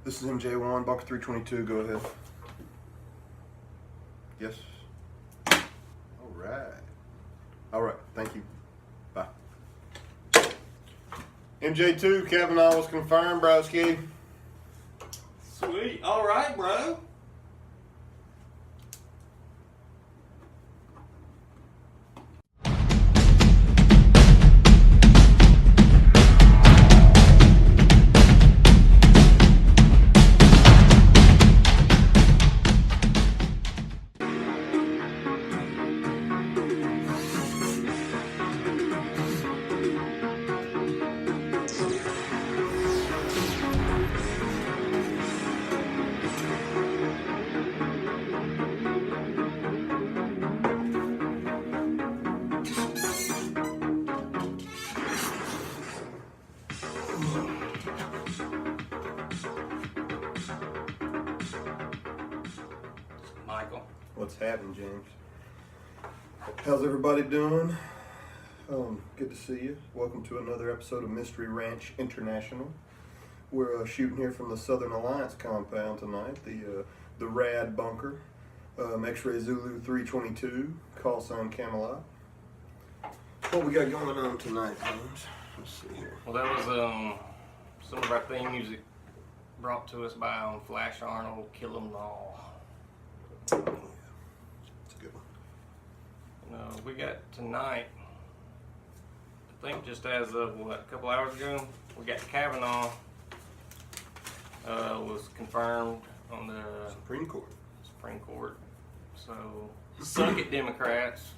This is MJ1, Bunker 322, go ahead. Yes. All right, thank you. Bye. MJ2, Kavanaugh was confirmed, broski. Sweet. All right, bro. Michael. What's happening, James? How's everybody doing? Good to see you. Welcome to another episode of Mystery Ranch International. We're shooting here from the Southern Alliance compound tonight, the Rad Bunker, X-Ray Zulu 322, call sign Camelot. What we got going on tonight, James? Let's see here. Well, that was some of our theme music brought to us by Flash Arnold, Kill 'Em All. Yeah, it's a good one. We got tonight, I think just as of a couple hours ago, we got Kavanaugh was confirmed on the Supreme Court. So, suck it, Democrats.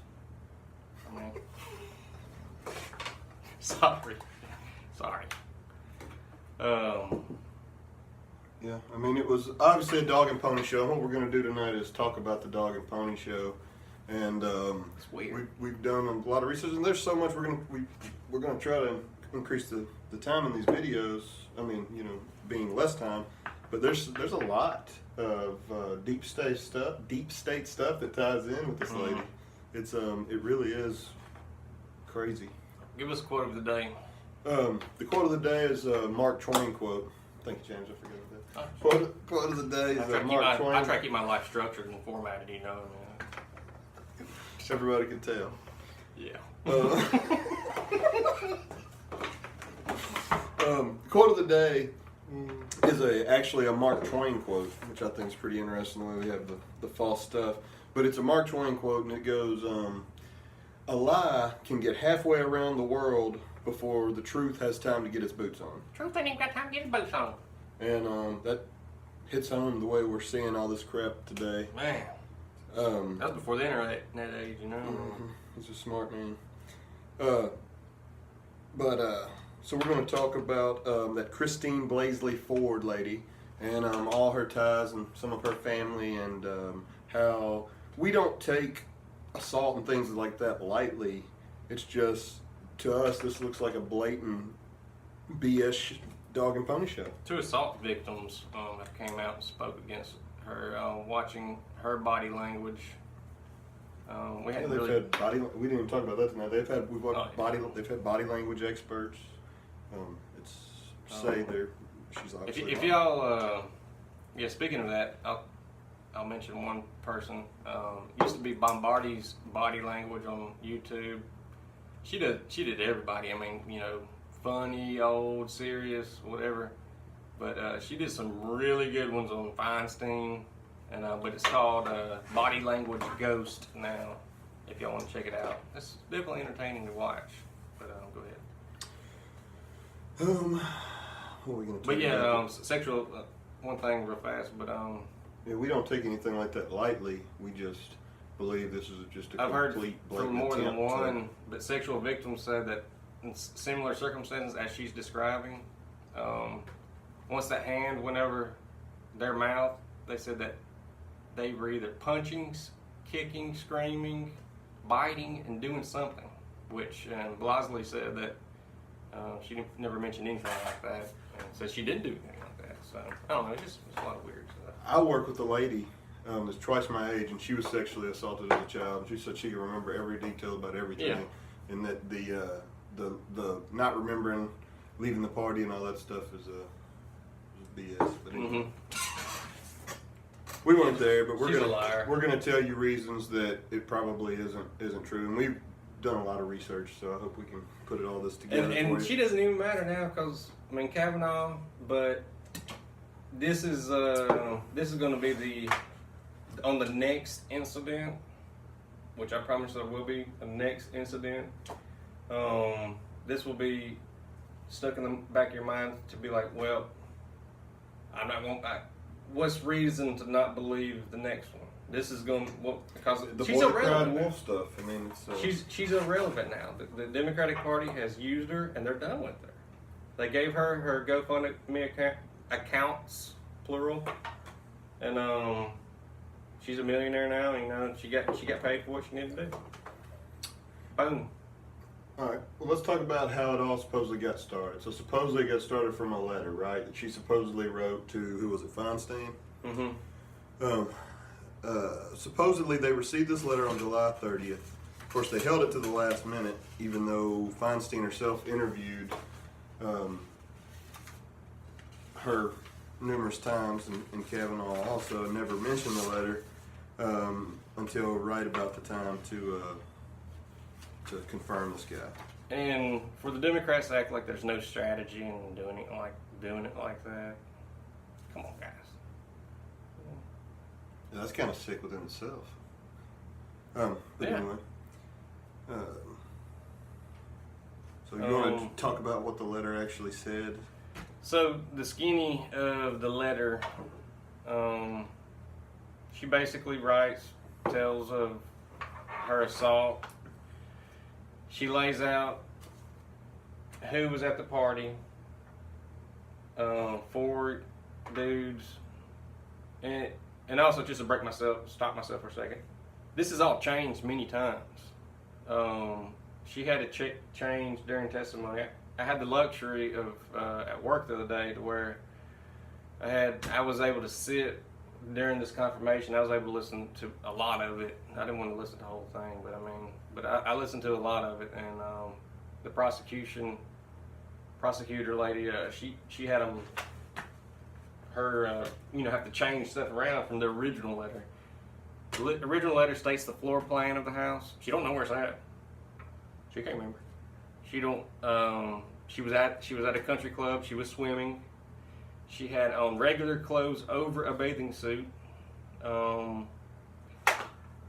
I mean, sorry. Yeah, I mean, it was obviously a dog and pony show. What we're going to do tonight is talk about the dog and pony show, and it's weird. We've done a lot of research, and there's so much we're going to try to increase the time in these videos. I mean, being less time, but there's a lot of deep state stuff that ties in with this lady. It's it really is crazy. Give us a quote of the day. The quote of the day is a Mark Twain quote. Thank you, James. I forgot that. Quote of the day is Mark Twain. I try to keep my life structured and formatted, man. Everybody can tell. Yeah. Quote of the day is actually a Mark Twain quote, which I think is pretty interesting the way we have the false stuff. But it's a Mark Twain quote, and it goes, a lie can get halfway around the world before the truth has time to get its boots on. Truth ain't even got time to get its boots on. And that hits home the way we're seeing all this crap today. Man. That was before the internet age, He's a smart man. So we're going to talk about that Christine Blasley Ford lady and all her ties and some of her family, and how we don't take assault and things like that lightly. It's just, to us, this looks like a blatant BS dog and pony show. 2 assault victims that came out and spoke against her, watching her body language. We hadn't they've really had body. We didn't even talk about that tonight. They've had They've had body language experts. She's obviously. If y'all, speaking of that, I'll mention one person. Used to be Bombardi's body language on YouTube. She did everybody. I mean, funny, old, serious, whatever. But she did some really good ones on Feinstein, and but it's called Body Language Ghost now. If y'all want to check it out, it's definitely entertaining to watch. But go ahead. What are we gonna? But yeah, sexual. One thing real fast, but yeah, we don't take anything like that lightly. We just believe this is just a I've heard complete from more than one, but sexual victims said that in similar circumstances as she's describing, once that hand went over their mouth, they said that they were either punching, kicking, screaming, biting, and doing something. Which Blasley said that she never mentioned anything like that, and said she didn't do anything like that. So I don't know, it's a lot of weird stuff. I work with a lady that's twice my age, and she was sexually assaulted as a child. She said she could remember every detail about everything, and that the not remembering leaving the party and all that stuff is BS. But anyway. Mm-hmm. We weren't there, but She's a liar. we're gonna tell you reasons that it probably isn't true, and we've done a lot of research, so I hope we can put all this together. And for she you. doesn't even matter now because I mean Kavanaugh, but this is going to be on the next incident, which I promise there will be a next incident. This will be stuck in the back of your mind to be like, well, I'm not going. What's reason to not believe the next one? This is going because The she's boy that irrelevant. cried Now. wolf stuff. I mean, it's She's irrelevant now. The Democratic Party has used her, and they're done with her. They gave her GoFundMe accounts, plural, and she's a millionaire now. You know, she got paid for what she needed to do. Boom. all right. Well, let's talk about how it all supposedly got started. So supposedly it got started from a letter, right? That she supposedly wrote to who was it, Feinstein? Mm-hmm. Supposedly they received this letter on July 30th. Of course, they held it to the last minute, even though Feinstein herself interviewed her numerous times, and Kavanaugh also never mentioned the letter until right about the time to confirm this guy. And for the Democrats to act like there's no strategy in doing it like that, come on, guys. Yeah, that's kind of sick within itself. But Yeah. anyway. So you want to talk about what the letter actually said? So the skinny of the letter, she basically tells of her assault. She lays out who was at the party, 4 dudes, and also just to stop myself for a second. This has all changed many times. She had to change during testimony. I had the luxury of at work the other day to where I was able to sit during this confirmation. I was able to listen to a lot of it. I didn't want to listen to the whole thing, but I listened to a lot of it. And the prosecutor lady, she had them have to change stuff around from the original letter. The original letter states the floor plan of the house. She don't know where it's at. She can't remember. She don't. She was at a country club. She was swimming. She had on regular clothes over a bathing suit.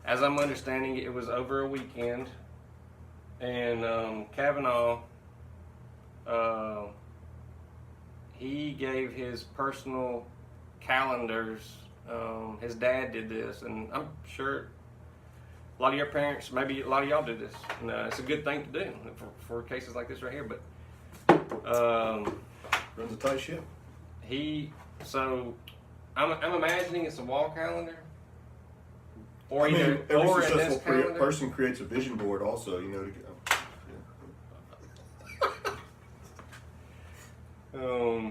As I'm understanding, it was over a weekend. And Kavanaugh, he gave his personal calendars. His dad did this, and I'm sure a lot of your parents, maybe a lot of y'all do this. And, it's a good thing to do for cases like this right here. But Runs a tight ship. I'm imagining it's a wall calendar, or I mean, every or a successful desk calendar. person creates a vision board also, you know.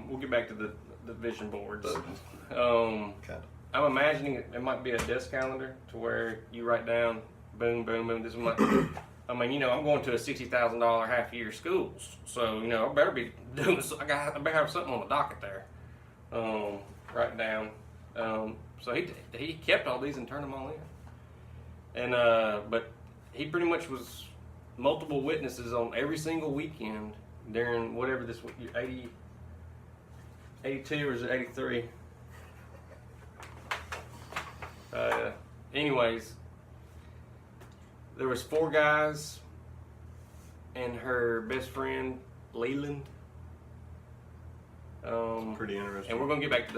We'll get back to the vision boards. Kind I'm imagining it might be a desk calendar to where you write down, boom, boom, boom. This is my. I mean, I'm going to a $60,000 half-year school, so I better be doing this. I better have something on the docket there. Write down. So he kept all these and turned them all in. And but he pretty much was multiple witnesses on every single weekend during whatever this 82 or is it 83? Anyways, there was 4 guys and her best friend Leland. Pretty interesting. And we're gonna get back to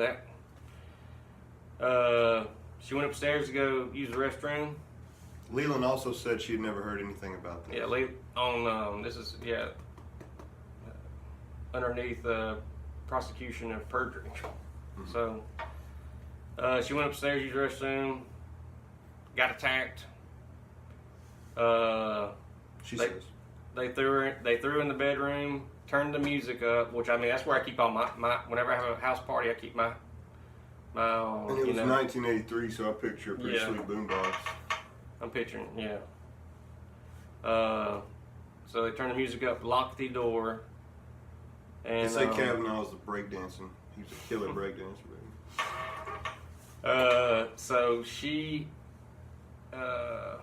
that. She went upstairs to go use the restroom. Leland also said she had never heard anything about this. Yeah, on this is underneath prosecution of perjury. Mm-hmm. So she went upstairs, used the restroom, got attacked. She says. They threw her in the bedroom, turned the music up, which that's where I keep all my whenever I have a house party, I keep my And it was 1983, so I picture a pretty Yeah. sweet boombox. I'm picturing, yeah. So they turned the music up, locked the door, and They say Kavanaugh's the breakdancing He's a killer breakdancer, baby. So she, that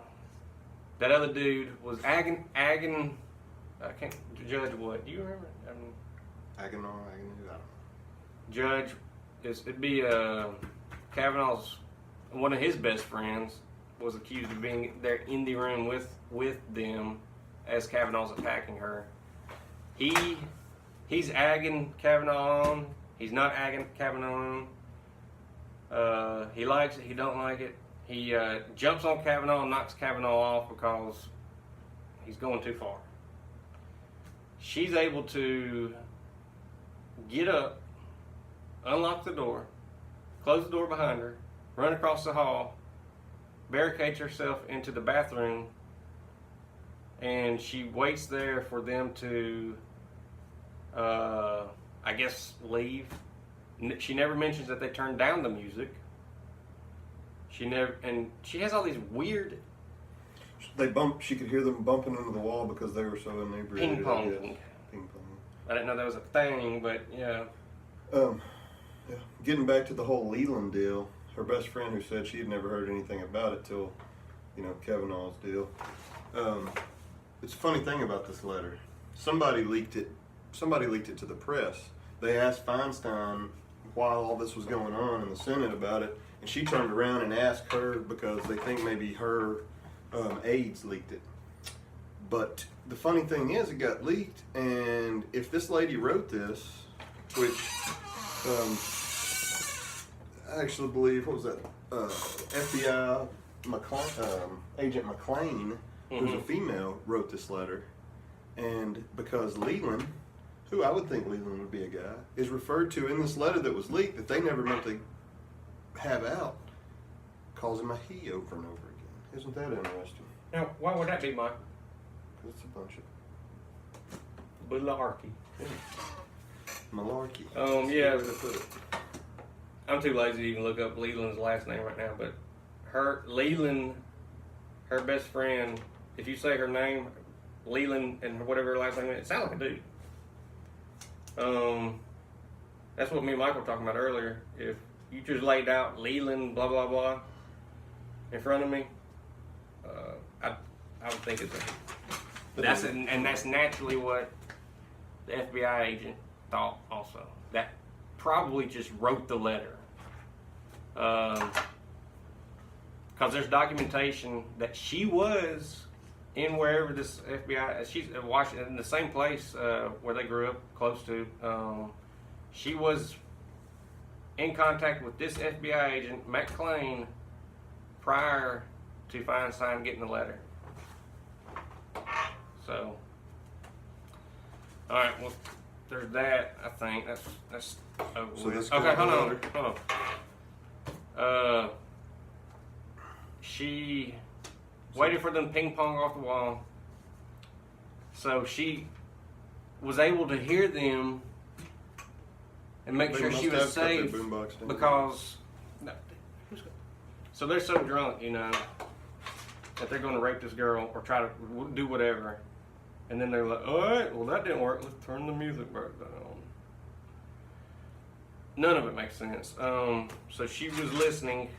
other dude was agging. I can't judge what. Do you remember? Agony, I don't know. Judge it'd be Kavanaugh's one of his best friends was accused of being there in the room with them as Kavanaugh's attacking her. He's agging Kavanaugh on. He's not agging Kavanaugh on. He likes it. He don't like it. He jumps on Kavanaugh and knocks Kavanaugh off because he's going too far. She's able to get up, unlock the door, close the door behind her, run across the hall, barricades herself into the bathroom, and she waits there for them to, I guess, leave. She never mentions that they turned down the music. She has all these weird She could hear them bumping into the wall because they were so inebriated. ping pong. Ping pong. I didn't know that was a thing, but yeah. Yeah. Getting back to the whole Leland deal, her best friend who said she had never heard anything about it till, Kavanaugh's deal. It's a funny thing about this letter. Somebody leaked it to the press. They asked Feinstein while all this was going on in the Senate about it, and she turned around and asked her because they think maybe her aides leaked it. But the funny thing is, it got leaked, and if this lady wrote this, which I actually believe, what was that, FBI Agent McLean, who's a female, wrote this letter, and because Leland, who I would think Leland would be a guy, is referred to in this letter that was leaked that they never meant to have out, calls him a he over and over again. Isn't that interesting? Now, why would that be, Mike? Because it's a bunch of Malarkey. malarkey. Yeah. That's the way to put it. I'm too lazy to even look up Leland's last name right now, but Leland, her best friend, if you say her name, Leland, and whatever her last name is, it sounds like a dude. That's what me and Michael were talking about earlier. If you just laid out Leland, blah, blah, blah, in front of me, I would think it's that's naturally what the FBI agent thought also. That probably just wrote the letter. Because there's documentation that she was in wherever this FBI, she's in Washington, in the same place where they grew up, close to. She was in contact with this FBI agent, McClain, prior to Feinstein getting the letter. So, all right, well, there's that. I think that's over So with. this Okay, goes hold on. She waited for them ping pong off the wall, so she was able to hear them and make sure she was safe because. No, so they're so drunk, that they're going to rape this girl or try to do whatever. And then they're like, all right, well, that didn't work. Let's turn the music back down. None of it makes sense. So she was listening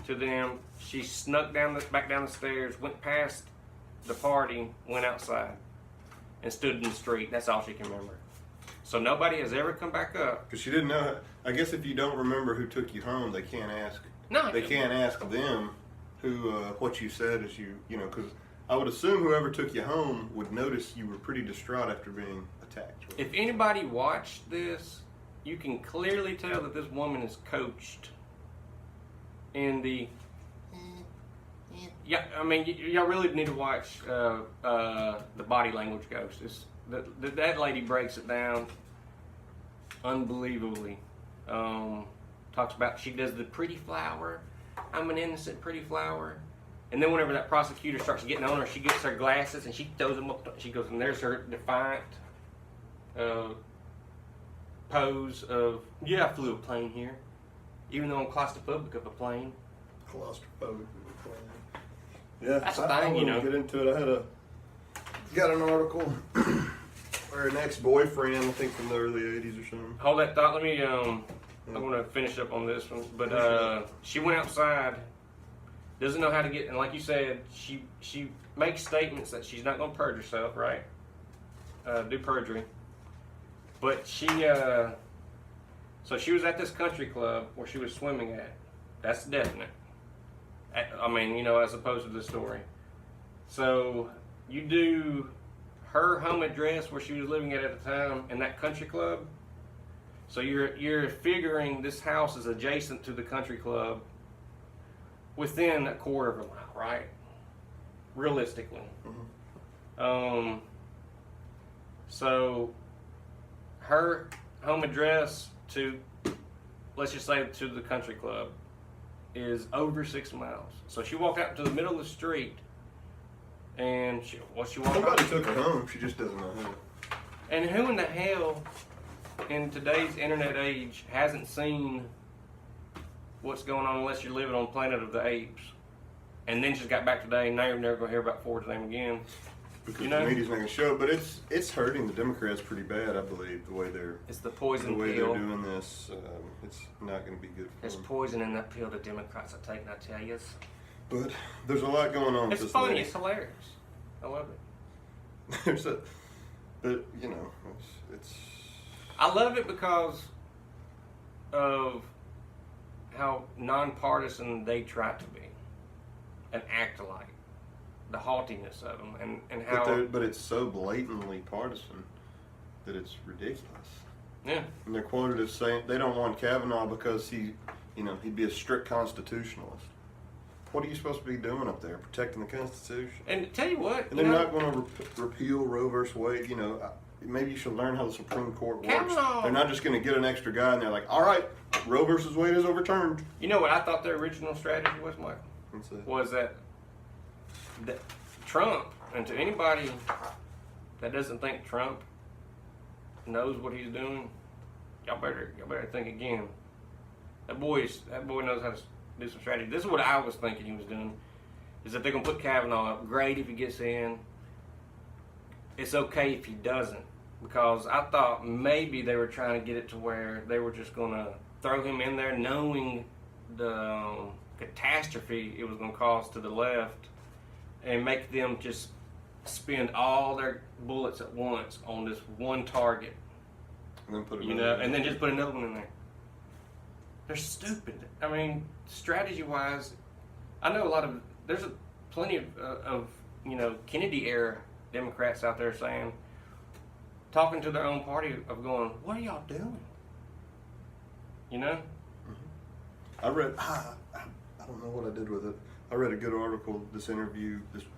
to them. She snuck back down the stairs, went past the party, went outside, and stood in the street. That's all she can remember. So nobody has ever come back up. Because she didn't know. I guess if you don't remember who took you home, they can't ask. No, They can't ask them who what you said as because I would assume whoever took you home would notice you were pretty distraught after being attacked. If anybody watched this, you can clearly tell that this woman is coached in the. Yeah, I mean, y'all really need to watch the body language ghost. That lady breaks it down unbelievably. Talks about she does the pretty flower. I'm an innocent pretty flower. And then whenever that prosecutor starts getting on her, she gets her glasses and she throws them up. She goes, and there's her defiant pose of, yeah, I flew a plane here. Even though I'm claustrophobic of a plane. Claustrophobic. Yeah, That's a I thing, wouldn't get into it. Got an article or an ex-boyfriend, I think from the early 80s or something. Hold that thought. Let me, I'm going to finish up on this one. But she went outside, doesn't know how to get, and like you said, she makes statements that she's not going to purge herself, right? Do perjury. But so she was at this country club where she was swimming at. That's definite. I mean, you know, as opposed to the story. So you do her home address where she was living at the time in that country club. So you're figuring this house is adjacent to the country club within a quarter of a mile, right? Realistically. Mm-hmm. So her home address to, let's just say, to the country club is over 6 miles. So she walked out to the middle of the street, and she walked. Somebody took her home. She just doesn't know who. And who in the hell, in today's internet age, hasn't seen what's going on unless you're living on Planet of the Apes? And then just got back today, and now you're never gonna hear about Ford's name again. Because the media's not gonna show it, but it's hurting the Democrats pretty bad, I believe, the way they're. It's the poison the way pill. they're doing this. It's not going to be good for There's them. poison in that pill the Democrats are taking, I tell you. But there's a lot going on. It's with this funny. lady. It's hilarious. I love it. But you know, it's. I love it because of how nonpartisan they try to be and act like. The haughtiness of them and how. But it's so blatantly partisan that it's ridiculous. Yeah. And they're quoted as saying they don't want Kavanaugh because he'd be a strict constitutionalist. What are you supposed to be doing up there? Protecting the Constitution? And tell you what, and they're not going to repeal Roe versus Wade. You know, maybe you should learn how the Supreme Court works. Kavanaugh. They're not just going to get an extra guy and they're like, all right, Roe versus Wade is overturned. You know what I thought their original strategy was, Michael? What's that? Was that Trump, and to anybody that doesn't think Trump knows what he's doing, y'all better think again. That boy knows how to do some strategy. This is what I was thinking he was doing, is that they're gonna put Kavanaugh up. Great if he gets in. It's okay if he doesn't, because I thought maybe they were trying to get it to where they were just gonna throw him in there, knowing the catastrophe it was gonna cause to the left, and make them just spend all their bullets at once on this one target. And then put and then just put another one in there. They're stupid. I mean, strategy-wise, I know there's plenty of Kennedy era Democrats out there saying, talking to their own party of going, what are y'all doing? You know? Mm-hmm. I read. I don't know what I did with it. I read a good article. This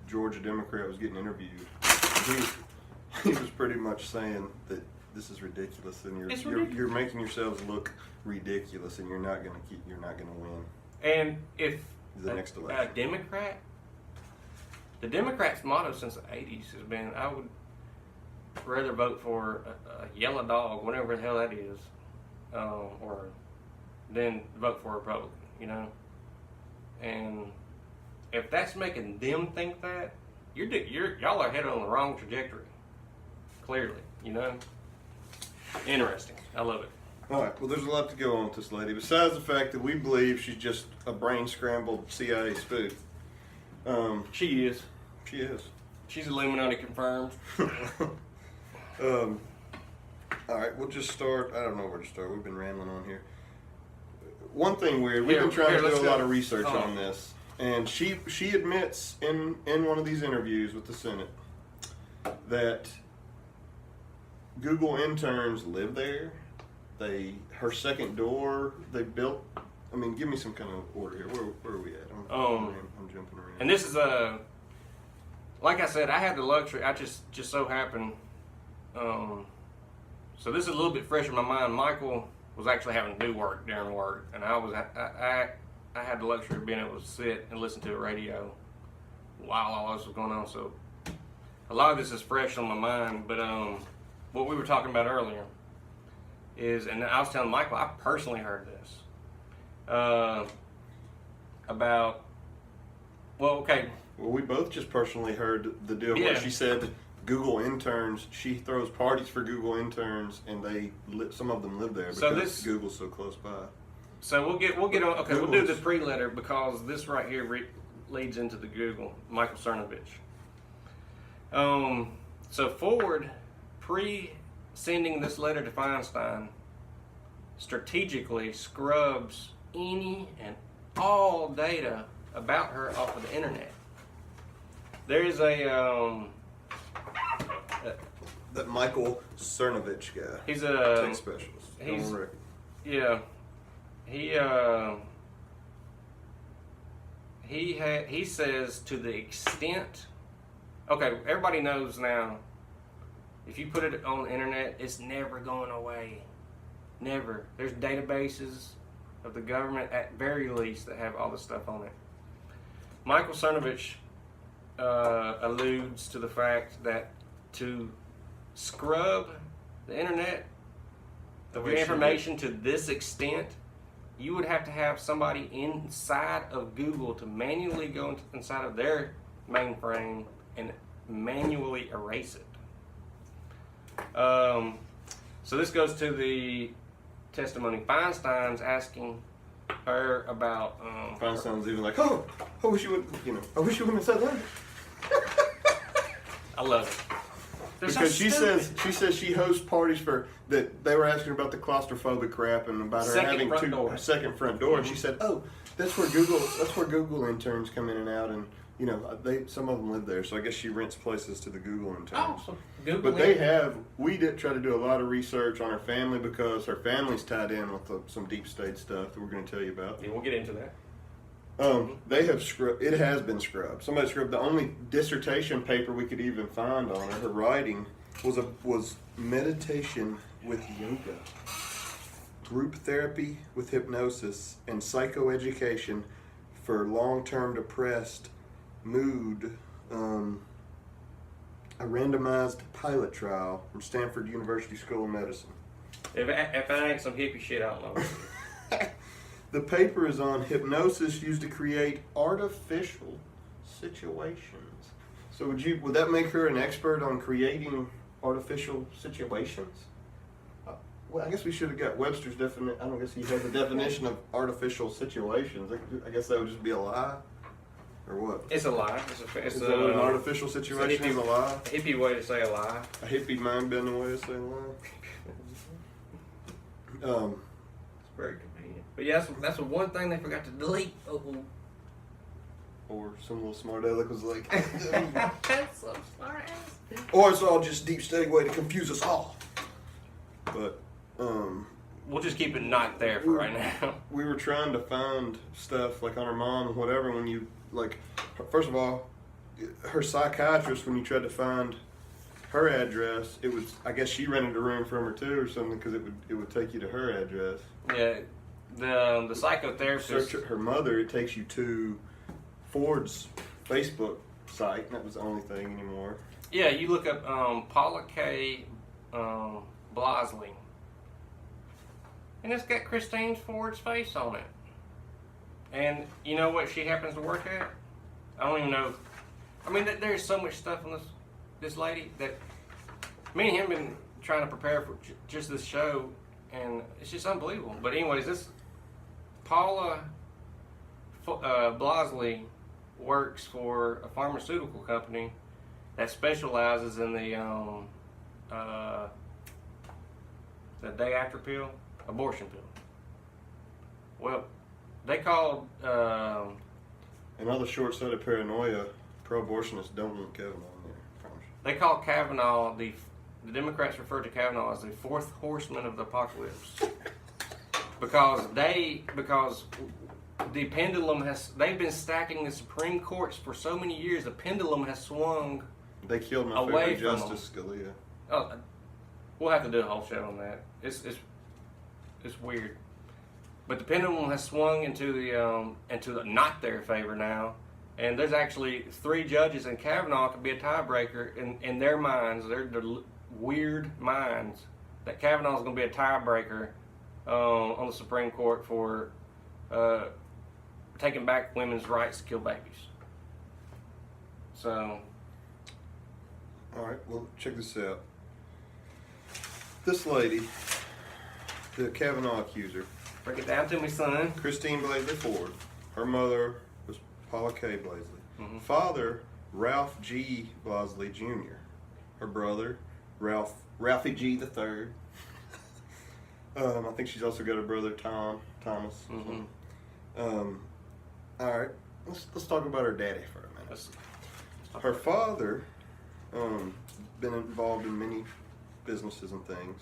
Georgia Democrat was getting interviewed. He was pretty much saying that this is ridiculous, and you're making yourselves look ridiculous, and you're not gonna win. And if the next election, the Democrats' motto since the '80s has been, I would rather vote for a yellow dog, whatever the hell that is, or than vote for a Republican. You know, and if that's making them think that, y'all are headed on the wrong trajectory. Clearly, you know. Interesting. I love it. All right. Well, there's a lot to go on with this lady. Besides the fact that we believe she's just a brain-scrambled CIA spoof. She is. She is. She's Illuminati confirmed. All right. We'll just start. I don't know where to start. We've been rambling on here. One thing weird. We've been trying to do a lot of research on this. And she admits in one of these interviews with the Senate that Google interns live there. Her second door they built. I mean, give me some kind of order here. Where are we at? I'm jumping around. And this is like I said, I had the luxury. I just so happened. So this is a little bit fresh in my mind. Michael was actually having to do work during work, and I had the luxury of being able to sit and listen to the radio while all this was going on. So a lot of this is fresh on my mind. But what we were talking about earlier is, and I was telling Michael, I personally heard this about. Well, okay. Well, we both just personally heard the deal where she said Google interns. She throws parties for Google interns, and some of them live there because Google's so close by. So we'll get on. Okay, Google we'll do the pre-letter because this right here leads into the Google. Michael Cernovich. So Ford, sending this letter to Feinstein, strategically scrubs any and all data about her off of the internet. There is that Michael Cernovich guy. He's a tech specialist. Yeah. He says to the extent. Okay, everybody knows now. If you put it on the internet, it's never going away. Never. There's databases of the government at very least that have all this stuff on it. Michael Cernovich alludes to the fact that to scrub the internet of your information to this extent, you would have to have somebody inside of Google to manually go inside of their mainframe and manually erase it. So this goes to the testimony. Feinstein's asking her about. Feinstein's even like, oh, I wish you wouldn't have said that. I love it. Because she says she hosts parties for that. They were asking her about the claustrophobic crap and about her having second front door. And she said, "Oh, that's where Google interns come in and out, and some of them live there. So I guess she rents places to the Google interns." Oh, so Google. But we did try to do a lot of research on her family because her family's tied in with some deep state stuff that we're going to tell you about. Yeah, we'll get into that. They have scrubbed. It has been scrubbed. Somebody scrubbed. The only dissertation paper we could even find on her writing was meditation with yoga, group therapy with hypnosis, and psychoeducation for long-term depressed mood. A randomized pilot trial from Stanford University School of Medicine. If that ain't some hippie shit, I don't know. The paper is on hypnosis used to create artificial situations. So would that make her an expert on creating artificial situations? Well, I guess we should have got Webster's definition. I don't guess he has a definition of artificial situations. I guess that would just be a lie, or what? It's a lie. It's an artificial situation is a lie? A hippie way to say a lie. A hippie mind-bending way to say a lie? It's very convenient. But yeah, that's the one thing they forgot to delete. Oh. Or some little smart aleck was like, that's some smart ass. Or it's all just deep state way to confuse us all. But we'll just keep it not there for right now. We were trying to find stuff like on her mom and whatever. When you first of all, her psychiatrist, when you tried to find her address, it was, I guess she rented a room from her too or something, because it would take you to her address. Yeah, the psychotherapist. Search her mother. It takes you to Ford's Facebook site, and that was the only thing anymore. Yeah, you look up Paula K. Blasley, and it's got Christine Ford's face on it. And you know what she happens to work at? I don't even know. I mean, there's so much stuff on this lady that me and him been trying to prepare for just this show, and it's just unbelievable. But anyways, this Paula Blasley works for a pharmaceutical company that specializes in the day after pill, abortion pill. Well, they called another short-sighted paranoia. Pro-abortionists don't want Kavanaugh in there. I promise you. They call Kavanaugh the Democrats refer to Kavanaugh as the fourth horseman of the apocalypse because the pendulum they've been stacking the Supreme Courts for so many years. The pendulum has swung. They killed my away favorite Justice Scalia. Oh, we'll have to do a whole show on that. It's weird, but the pendulum has swung into the not their favor now, and there's actually 3 judges, and Kavanaugh could be a tiebreaker in their minds. Their weird minds that Kavanaugh's going to be a tiebreaker on the Supreme Court for taking back women's rights to kill babies. So. All right, well, check this out. This lady, the Kavanaugh accuser, Break it down to me, son. Christine Blasley Ford. Her mother was Paula K. Blasley. Mhm. Father, Ralph G. Blasley Jr. Her brother, Ralphie G. the third. I think she's also got a brother, Thomas. Mhm. All right, let's talk about her daddy for a minute. Let's talk Her about it. father, been involved in many businesses and things.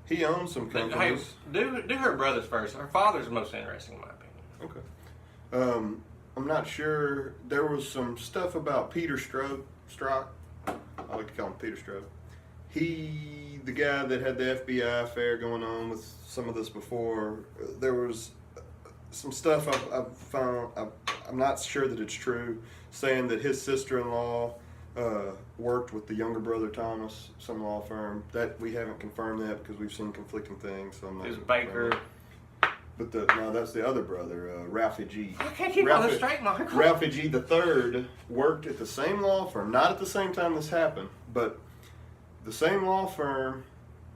He owns some But, hey, companies. do her brothers first. Her father's the most interesting, in my opinion. Okay. I'm not sure. There was some stuff about Peter Strzok. I like to call him Peter Strzok. He, the guy that had the FBI affair going on with some of this before, there was some stuff I've found. I'm not sure that it's true, saying that his sister-in-law worked with the younger brother Thomas, some law firm. That we haven't confirmed that because we've seen conflicting things. So I'm not Is gonna Baker? confirm it. But no, that's the other brother, Ralphie G. I can't keep on this straight, Michael. Ralphie G. the third worked at the same law firm, not at the same time this happened, but the same law firm,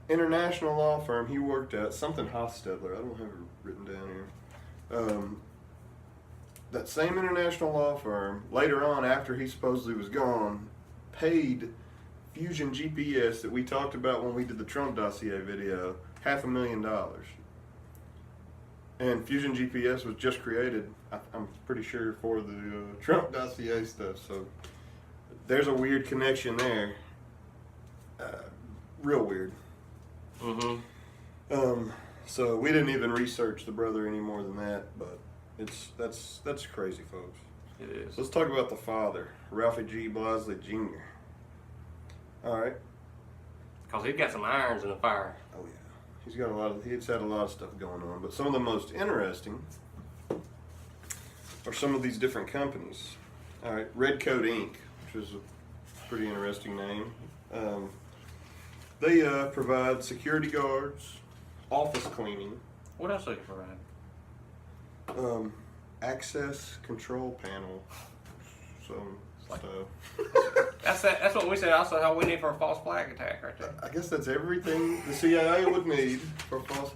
international law firm he worked at, something Hofstadler. I don't have it written down here. That same international law firm, later on, after he supposedly was gone, paid Fusion GPS that we talked about when we did the Trump dossier video, $500,000. And Fusion GPS was just created, I'm pretty sure, for the Trump dossier stuff. So there's a weird connection there. Real weird. Mm-hmm. So we didn't even research the brother any more than that, but that's crazy, folks. It is. Let's talk about the father, Ralphie G. Blasley Jr. All right. Because he's got some irons in the fire. Oh yeah, he's had a lot of stuff going on, but some of the most interesting are some of these different companies. All right, Redcoat Inc., which is a pretty interesting name. They provide security guards, office cleaning, What else do you provide? access control panel, some Like- stuff. That's what we said. Also, how we need for a false flag attack, right there. I guess that's everything the CIA would need for a false.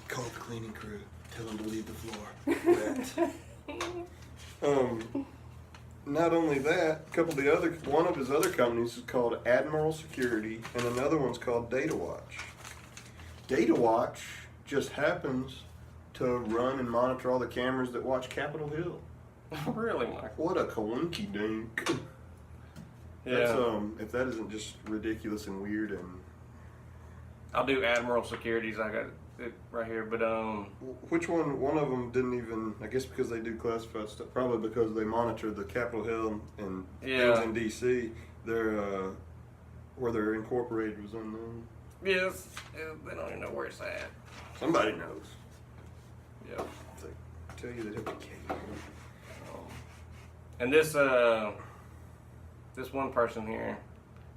Call the cleaning crew. Tell them to leave the floor wet. Not only that, one of his other companies is called Admiral Security, and another one's called Data Watch. Data Watch just happens to run and monitor all the cameras that watch Capitol Hill. Really, Michael? What a coinky dink. Yeah. That's, if that isn't just ridiculous and weird and I'll do Admiral Securities. I got it right here, but which one? One of them didn't even. I guess because they do classified stuff. Probably because they monitor the Capitol Hill and Yeah. things in D.C. They're where they're incorporated was unknown. yes, they don't even know where it's at. Somebody knows. Yeah. They tell you they have a cave. And this one person here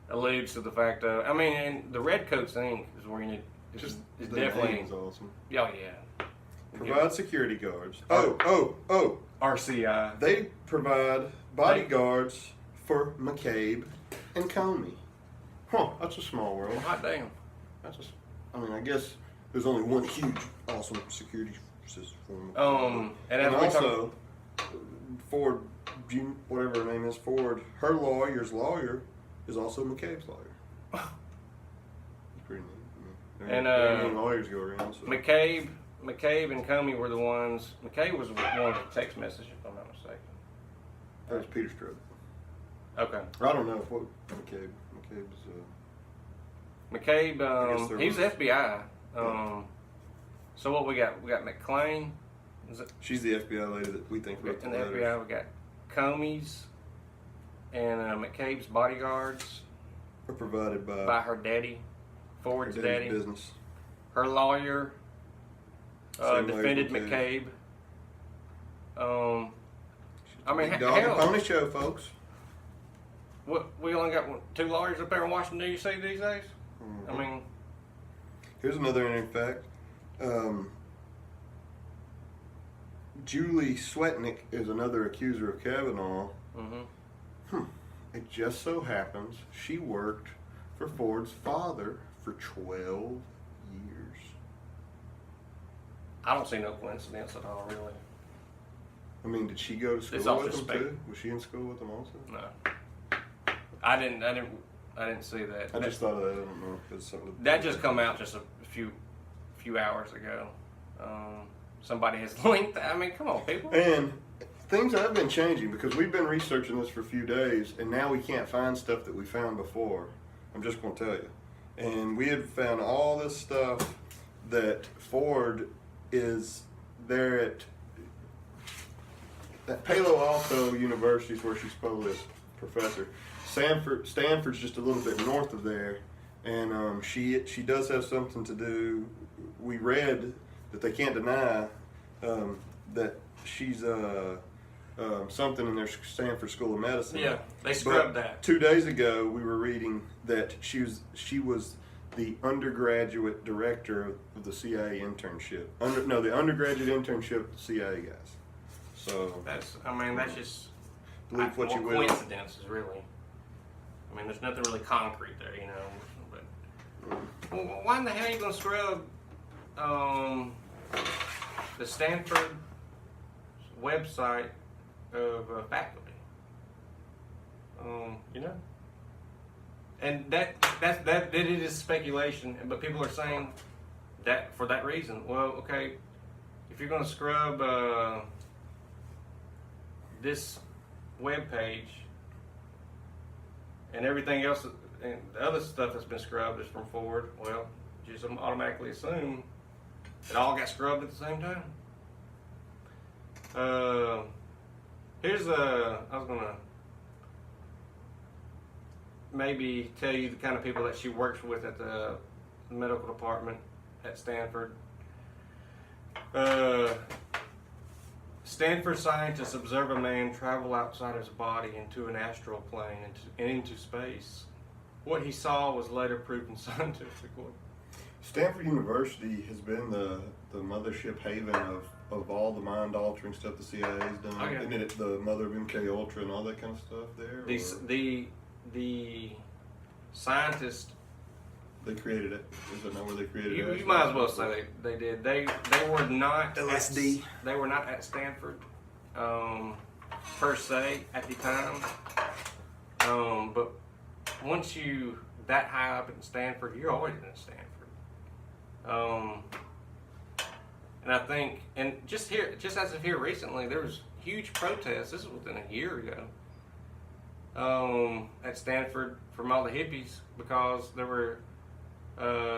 alludes to the fact of, I mean, and the Redcoats Inc. is where you need. Just it's the definitely. name's awesome. Oh yeah. Provide security guards. Oh! RCI. They provide bodyguards for McCabe and Comey. Huh? That's a small world. Well, hot damn. I mean, I guess there's only one huge, awesome security system for them. And And as we also, Ford, whatever her name is, Ford, her lawyer's lawyer is also McCabe's lawyer. That's pretty neat. And, There ain't any lawyers go around. So. McCabe and Comey were the ones. McCabe was the one with the text message, if I'm not mistaken. That was Peter Strzok. Okay. I don't know what McCabe's. I guess McCabe, there he's was- FBI. So what we got? We got McClain. Is it? She's the FBI lady that we think wrote the In the letters. FBI, we got Comey's and McCabe's bodyguards Are provided by by her daddy, her Ford's daddy's daddy. business. Her lawyer Same lawyer defended as McCabe. I mean, Big dog and hell, pony show, folks. we only got two lawyers up there in Washington D.C. these days. Mhm. I mean, Here's another interesting fact. Julie Swetnick is another accuser of Kavanaugh. mhm. it just so happens she worked for Ford's father for 12 years. I don't see no coincidence at all, really. I mean, did she go to It's school off with the them spec- too? Was she in school with them also? No, I didn't see that. I just thought of that. I don't know if it's something. That just come out just a few hours ago. Somebody has linked that. I mean, come on, people. And things have been changing because we've been researching this for a few days, and now we can't find stuff that we found before. I'm just going to tell you. And we had found all this stuff that Ford is there at Palo Alto University is where she's probably a professor. Stanford's just a little bit north of there, and she does have something to do. We read that they can't deny that she's something in their Stanford School of Medicine. Yeah, they scrubbed that. 2 days ago, we were reading that she was the undergraduate director of the CIA internship. The undergraduate internship of the CIA guys. So That's just believe what you will. coincidences, really. I mean, there's nothing really concrete there, you know. But well, why in the hell are you gonna scrub the Stanford website of faculty? You know, and that it is speculation, but people are saying that for that reason. Well, okay, if you're gonna scrub this web page and everything else, and the other stuff that's been scrubbed is from Ford, well, just automatically assume it all got scrubbed at the same time. I was gonna maybe tell you the kind of people that she works with at the medical department at Stanford. Stanford scientists observe a man travel outside his body into an astral plane and into space. What he saw was later proven scientifically. Stanford University has been the mothership haven of all the mind-altering stuff the CIA's done. Oh, yeah. Isn't it the mother of MK Ultra and all that kind of stuff there? The scientists. They created it. Is that not where they created it? You might as well say they did. They were not LSD. They were not at Stanford per se at the time. But once you that high up in Stanford, you're always in Stanford. And I think, and just as of here recently, there was huge protests. This was within a year ago at Stanford from all the hippies because there were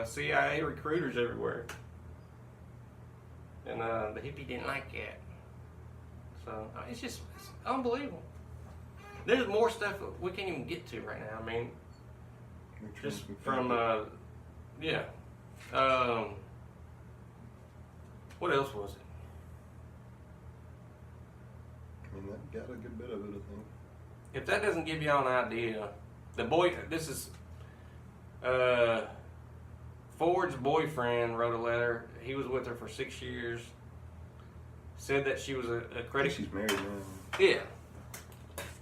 CIA recruiters everywhere, and the hippie didn't like that. So it's unbelievable. There's more stuff we can't even get to right now. I mean, just from yeah. What else was it? I mean, that got a good bit of it, I think. If that doesn't give y'all an idea, this is Ford's boyfriend wrote a letter. He was with her for 6 years. Said that she was a I credit. think she's married now. Yeah,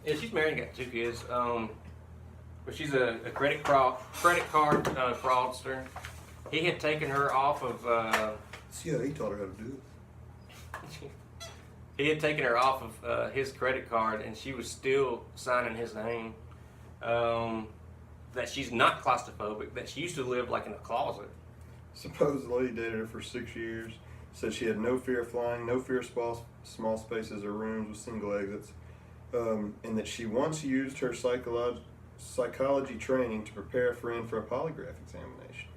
she's married and got 2 kids. But she's a credit card fraudster. He had taken her off of. CIA taught her how to do it. He had taken her off of his credit card, and she was still signing his name. That she's not claustrophobic. That she used to live like in a closet. Supposedly dated her for 6 years. Said she had no fear of flying, no fear of small spaces or rooms with single exits, and that she once used her psychology training to prepare a friend for a polygraph examination.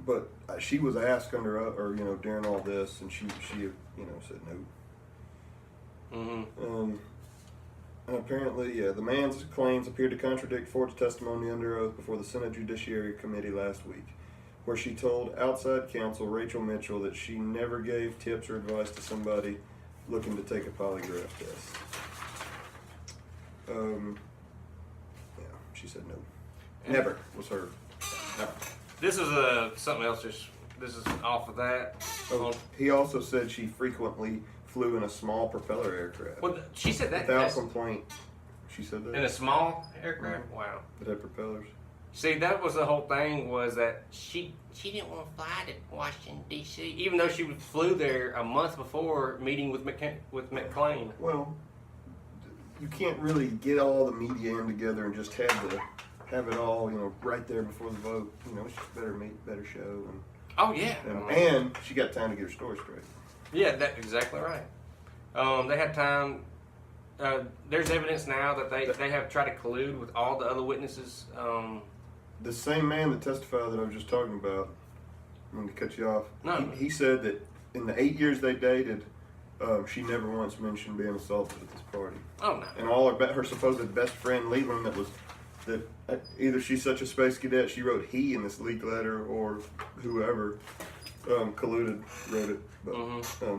But she was asked during all this, and she said no. Mm-hmm. And apparently, the man's claims appeared to contradict Ford's testimony under oath before the Senate Judiciary Committee last week, where she told outside counsel Rachel Mitchell that she never gave tips or advice to somebody looking to take a polygraph test. She said no. Never was her. No. This is something else. This is off of that. Oh, he also said she frequently flew in a small propeller aircraft. Well, she said that without complaint. She said that. In a small aircraft? Wow. It had propellers. See, that was the whole thing, was that she didn't want to fly to Washington, D.C., even though she flew there a month before meeting with McClain. Well, you can't really get all the media in together and just have it all, right there before the vote. It's just better show. Oh, yeah. And she got time to get her story straight. Yeah, that's exactly right. They had time. There's evidence now that they have tried to collude with all the other witnesses. The same man that testified that I was just talking about, I'm going to cut you off, No. he said that in the 8 years they dated, she never once mentioned being assaulted at this party. Oh, no. And her supposed best friend Leland, that either she's such a space cadet, she wrote he in this leak letter, or whoever colluded wrote it. But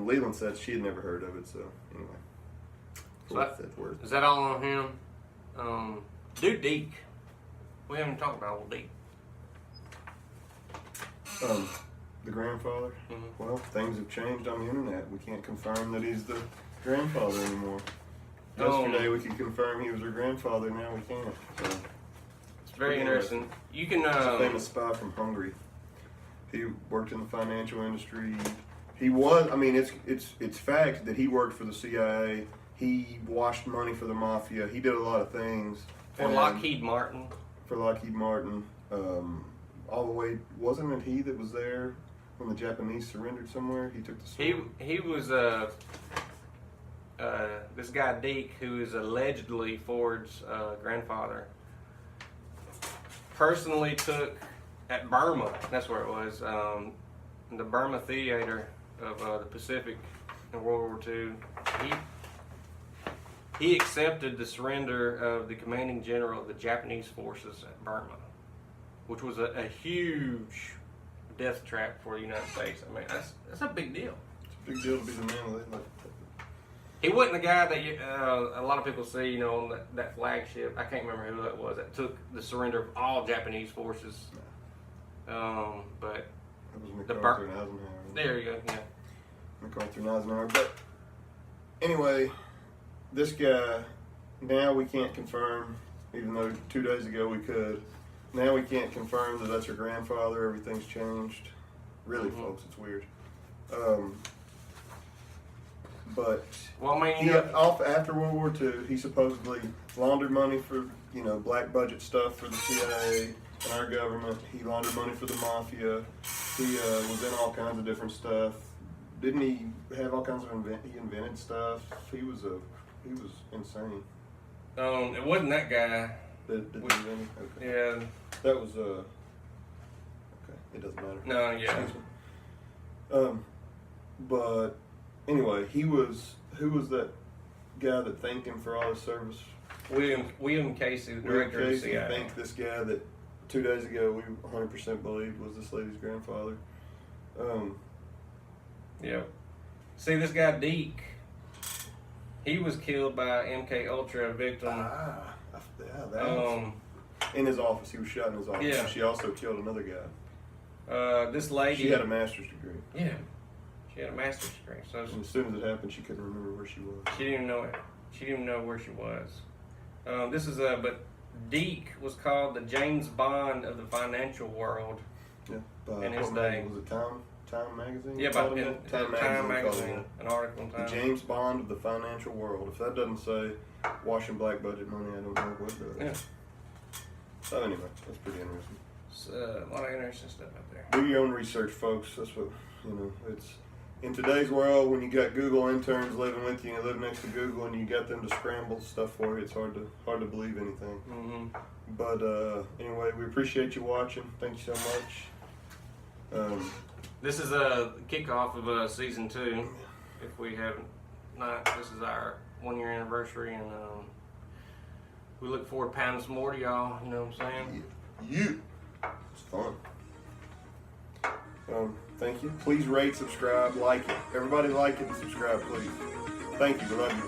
Leland said she had never heard of it, so anyway. That's worth. Is that all on him? Dude, Deke. We haven't talked about old Deke. The grandfather? Mm-hmm. Well, things have changed on the internet. We can't confirm that he's the grandfather anymore. Yesterday we could confirm he was her grandfather, now we can't. So, it's very interesting. You can... He's a famous spy from Hungary. He worked in the financial industry. He was, it's fact that he worked for the CIA. He washed money for the mafia. He did a lot of things. For Lockheed Martin. All the way, wasn't it he that was there when the Japanese surrendered somewhere? He took the sword. He was this guy Deke, who is allegedly Ford's grandfather, personally took at Burma. That's where it was, in the Burma theater of the Pacific in World War II. He accepted the surrender of the commanding general of the Japanese forces at Burma, which was a huge death trap for the United States. That's a big deal. It's a big deal to be the man that they like. He wasn't the guy that a lot of people see, on that flagship. I can't remember who that was that took the surrender of all Japanese forces. But that was MacArthur and Eisenhower. There you go. Yeah. MacArthur and Eisenhower. But anyway, this guy, now we can't confirm, even though 2 days ago we could. Now we can't confirm that that's her grandfather. Everything's changed. Really, folks, it's weird. But after World War II, he supposedly laundered money for black budget stuff for the CIA and our government. He laundered money for the mafia. He was in all kinds of different stuff. Didn't he have all kinds of he invented stuff? He was insane. It wasn't that guy. Did he invent it? Okay. Yeah. That was okay. It doesn't matter. No, yeah. But anyway, who was that guy that thanked him for all his service? William Casey, the director of the CIA. Thanked this guy that 2 days ago we 100% believed was this lady's grandfather. Yeah. See, this guy Deke, he was killed by MK Ultra victim. In his office, he was shot in his office. Yeah. She also killed another guy. This lady. She had a master's degree. Yeah. She had a master's degree. So and as soon as it happened, she couldn't remember where she was. She didn't even know it. She didn't even know where she was. But Deke was called the James Bond of the financial world. Yeah. In his day. Was it Time magazine? Yeah, Time magazine, an article in Time. The James Bond of the financial world. If that doesn't say washing black budget money, I don't know what does. Yeah. So anyway, that's pretty interesting. It's a lot of interesting stuff out there. Do your own research, folks. That's what it's in today's world. When you got Google interns living with you, and you live next to Google, and you got them to scramble stuff for you, it's hard to believe anything. Mm-hmm. But anyway, we appreciate you watching. Thank you so much. This is a kickoff of season 2. If we haven't not, this is our 1-year anniversary, and we look forward to pounding some more to y'all. You know what I'm saying? Yeah. It's fun. Thank you. Please rate, subscribe, like it. Everybody like it and subscribe, please. Thank you. We love you.